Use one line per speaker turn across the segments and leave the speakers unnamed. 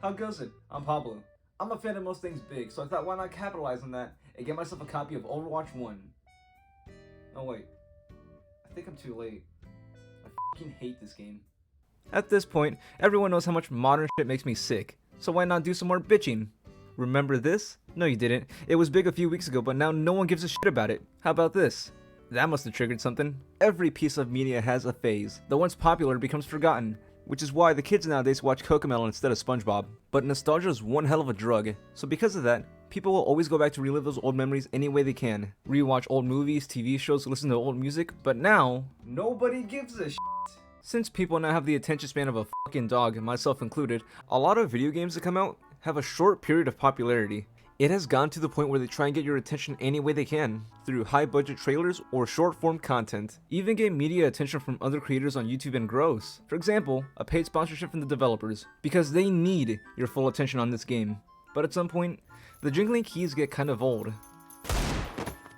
How goes it? I'm Pablo. I'm a fan of most things big, so I thought why not capitalize on that and get myself a copy of Overwatch 1. Oh wait, I think I'm too late. I fucking hate this game. At this point, everyone knows how much modern shit makes me sick, so why not do some more bitching? Remember this? No you didn't. It was big a few weeks ago, but now no one gives a shit about it. How about this? That must have triggered something. Every piece of media has a phase. The once popular becomes forgotten, which is why the kids nowadays watch Cocomelon instead of SpongeBob. But nostalgia is one hell of a drug, so because of that, people will always go back to relive those old memories any way they can. Rewatch old movies, TV shows, listen to old music, but now, nobody gives a shit. Since people now have the attention span of a fucking dog, myself included, a lot of video games that come out have a short period of popularity. It has gone to the point where they try and get your attention any way they can, through high budget trailers or short form content. Even get media attention from other creators on YouTube and grows. For example, a paid sponsorship from the developers, because they need your full attention on this game. But at some point, the jingling keys get kind of old.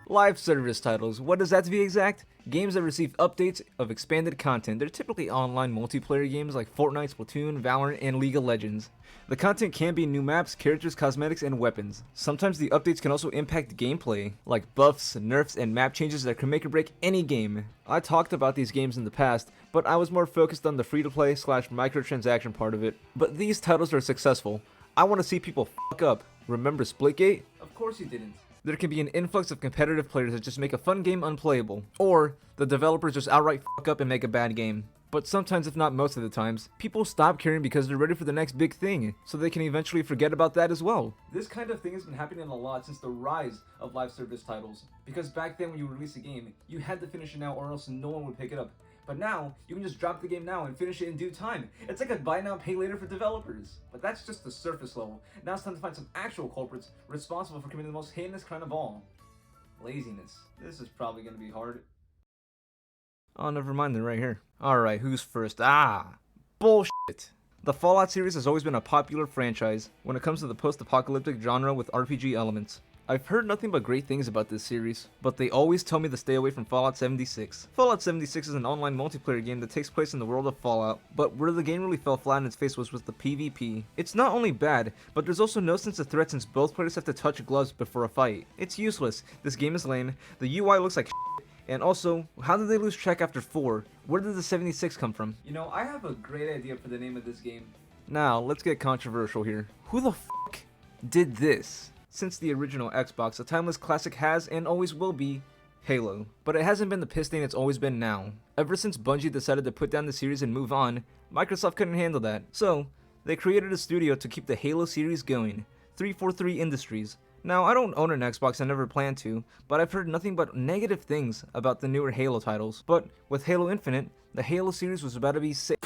Live service titles. What is that to be exact? Games that receive updates of expanded content. They're typically online multiplayer games like Fortnite, Splatoon, Valorant, and League of Legends. The content can be new maps, characters, cosmetics, and weapons. Sometimes the updates can also impact gameplay, like buffs, nerfs, and map changes that can make or break any game. I talked about these games in the past, but I was more focused on the free-to-play / microtransaction part of it. But these titles are successful. I want to see people fuck up. Remember Splitgate? Of course you didn't. There can be an influx of competitive players that just make a fun game unplayable, or the developers just outright fuck up and make a bad game. But sometimes, if not most of the times, people stop caring because they're ready for the next big thing, so they can eventually forget about that as well. This kind of thing has been happening a lot since the rise of live service titles, because back then when you released a game, you had to finish it now or else no one would pick it up. But now, you can just drop the game now and finish it in due time. It's like a buy now, pay later for developers. But that's just the surface level. Now it's time to find some actual culprits responsible for committing the most heinous crime of all. Laziness. This is probably going to be hard. Oh, never mind, they're right here. Alright, who's first? Bullshit. The Fallout series has always been a popular franchise when it comes to the post-apocalyptic genre with RPG elements. I've heard nothing but great things about this series, but they always tell me to stay away from Fallout 76. Fallout 76 is an online multiplayer game that takes place in the world of Fallout, but where the game really fell flat in its face was with the PvP. It's not only bad, but there's also no sense of threat since both players have to touch gloves before a fight. It's useless, this game is lame, the UI looks like shit, and also, how did they lose track after 4? Where did the 76 come from? You know, I have a great idea for the name of this game. Now, let's get controversial here. Who the fuck did this? Since the original Xbox, a timeless classic has and always will be Halo. But it hasn't been the piss stain it's always been now. Ever since Bungie decided to put down the series and move on, Microsoft couldn't handle that. So, they created a studio to keep the Halo series going, 343 Industries. Now, I don't own an Xbox, I never plan to, but I've heard nothing but negative things about the newer Halo titles. But with Halo Infinite, the Halo series was about to be sick.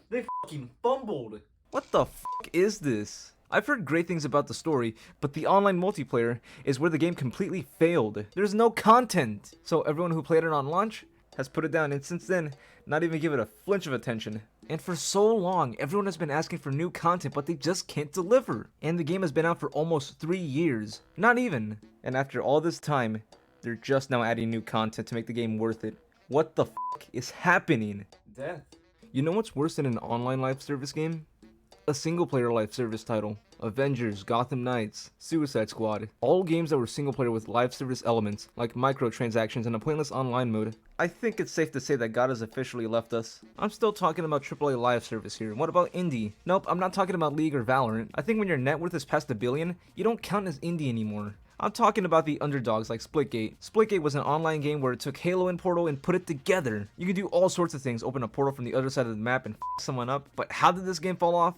They fucking fumbled! What the fuck is this? I've heard great things about the story, but the online multiplayer is where the game completely failed. There's no content! So everyone who played it on launch has put it down, and since then, not even give it a flinch of attention. And for so long, everyone has been asking for new content, but they just can't deliver. And the game has been out for almost 3 years. Not even. And after all this time, they're just now adding new content to make the game worth it. What the fuck is happening? Death. You know what's worse than an online live service game? A single-player live service title. Avengers, Gotham Knights, Suicide Squad. All games that were single-player with live service elements, like microtransactions and a pointless online mode. I think it's safe to say that God has officially left us. I'm still talking about AAA live service here. What about indie? Nope, I'm not talking about League or Valorant. I think when your net worth is past $1 billion, you don't count as indie anymore. I'm talking about the underdogs like Splitgate. Splitgate was an online game where it took Halo and Portal and put it together. You could do all sorts of things, open a portal from the other side of the map and f someone up. But how did this game fall off?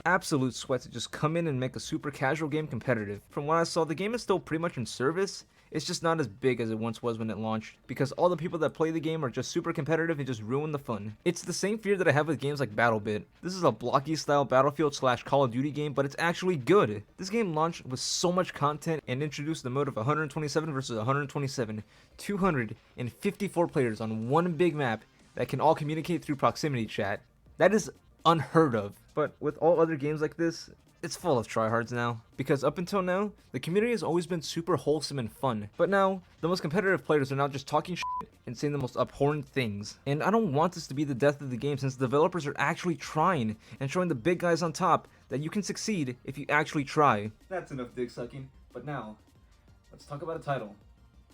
Absolute sweats to just come in and make a super casual game competitive. From what I saw, the game is still pretty much in service. It's just not as big as it once was when it launched, because all the people that play the game are just super competitive and just ruin the fun. It's the same fear that I have with games like BattleBit. This is a blocky style Battlefield / Call of Duty game, but it's actually good. This game launched with so much content and introduced the mode of 127 versus 127, 254 players on one big map that can all communicate through proximity chat. That is unheard of. But with all other games like this, it's full of tryhards now. Because up until now, the community has always been super wholesome and fun. But now, the most competitive players are now just talking shit and saying the most abhorrent things. And I don't want this to be the death of the game, since the developers are actually trying and showing the big guys on top that you can succeed if you actually try. That's enough dick sucking. But now, let's talk about a title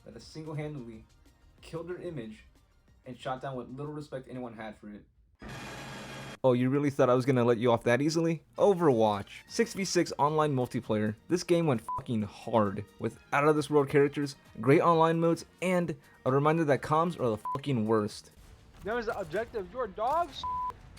that has single-handedly killed their image and shot down what little respect anyone had for it. Oh, you really thought I was gonna let you off that easily? Overwatch. 6v6 online multiplayer. This game went fucking hard, with out of this world characters, great online modes, and a reminder that comms are the fucking worst.
That was the objective. Your dogs.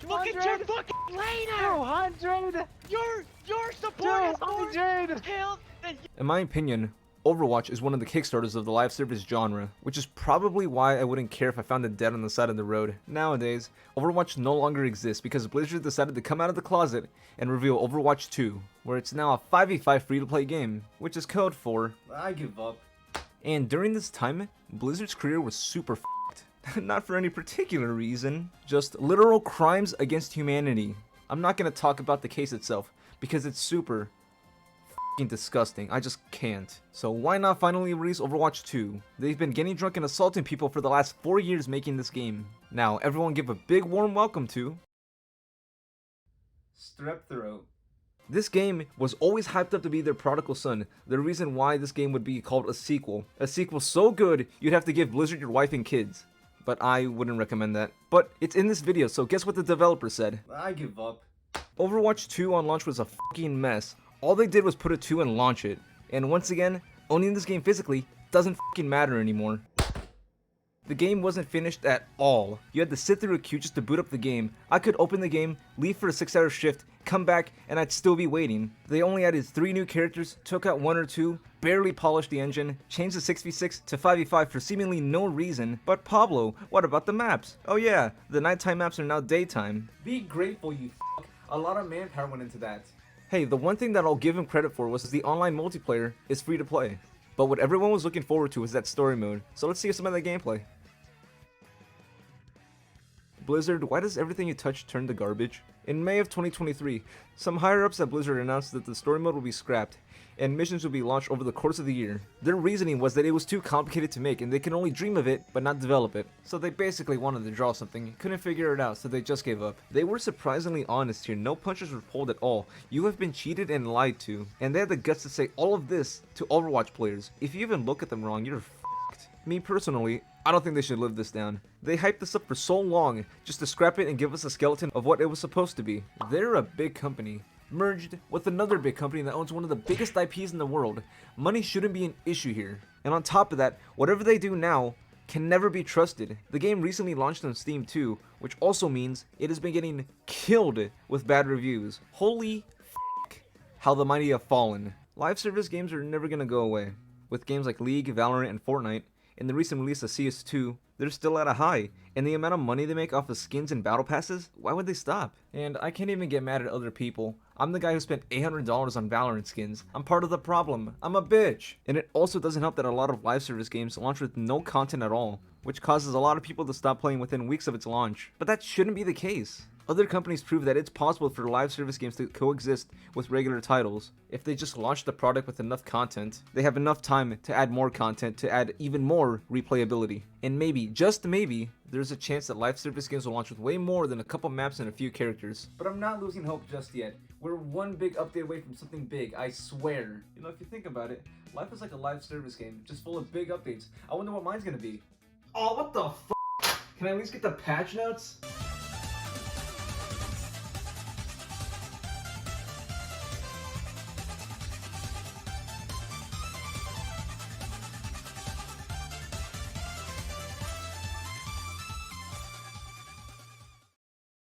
Look at your fucking laner!
200!
Your support is more
200!
killed than
In my opinion, Overwatch is one of the kickstarters of the live service genre, which is probably why I wouldn't care if I found it dead on the side of the road. Nowadays, Overwatch no longer exists because Blizzard decided to come out of the closet and reveal Overwatch 2, where it's now a 5v5 free-to-play game, which is code for I give up. And during this time, Blizzard's career was super f***ed. Not for any particular reason, just literal crimes against humanity. I'm not gonna talk about the case itself, because it's super disgusting. I just can't. So why not finally release Overwatch 2? They've been getting drunk and assaulting people for the last 4 years making this game. Now, everyone give a big warm welcome to Strep Throat. This game was always hyped up to be their prodigal son, the reason why this game would be called a sequel. A sequel so good, you'd have to give Blizzard your wife and kids. But I wouldn't recommend that. But it's in this video, so guess what the developer said? I give up. Overwatch 2 on launch was a fucking mess. All they did was put a 2 and launch it. And once again, owning this game physically doesn't fucking matter anymore. The game wasn't finished at all. You had to sit through a queue just to boot up the game. I could open the game, leave for a 6-hour shift, come back, and I'd still be waiting. They only added 3 new characters, took out 1 or 2, barely polished the engine, changed the 6v6 to 5v5 for seemingly no reason. But Pablo, what about the maps? Oh yeah, the nighttime maps are now daytime. Be grateful, you f***. A lot of manpower went into that. Hey, the one thing that I'll give him credit for was the online multiplayer is free to play. But what everyone was looking forward to was that story mode. So let's see some of that gameplay. Blizzard, why does everything you touch turn to garbage? In May of 2023, some higher-ups at Blizzard announced that the story mode will be scrapped, and missions will be launched over the course of the year. Their reasoning was that it was too complicated to make and they could only dream of it, but not develop it. So they basically wanted to draw something, couldn't figure it out, so they just gave up. They were surprisingly honest here, no punches were pulled at all. You have been cheated and lied to. And they had the guts to say all of this to Overwatch players. If you even look at them wrong, you're f***ed. Me personally, I don't think they should live this down. They hyped this up for so long just to scrap it and give us a skeleton of what it was supposed to be. They're a big company, merged with another big company that owns one of the biggest IPs in the world. Money shouldn't be an issue here. And on top of that, whatever they do now can never be trusted. The game recently launched on Steam too, which also means it has been getting killed with bad reviews. Holy f***, how the mighty have fallen. Live service games are never gonna go away. With games like League, Valorant, and Fortnite, and the recent release of CS2, they're still at a high, and the amount of money they make off of skins and battle passes, why would they stop? And I can't even get mad at other people. I'm the guy who spent $800 on Valorant skins. I'm part of the problem. I'm a bitch. And it also doesn't help that a lot of live service games launch with no content at all, which causes a lot of people to stop playing within weeks of its launch. But that shouldn't be the case. Other companies prove that it's possible for live service games to coexist with regular titles. If they just launch the product with enough content, they have enough time to add more content to add even more replayability. And maybe, just maybe, there's a chance that live service games will launch with way more than a couple maps and a few characters. But I'm not losing hope just yet. We're one big update away from something big, I swear. You know, if you think about it, life is like a live service game, just full of big updates. I wonder what mine's gonna be. Oh, what the f***? Can I at least get the patch notes?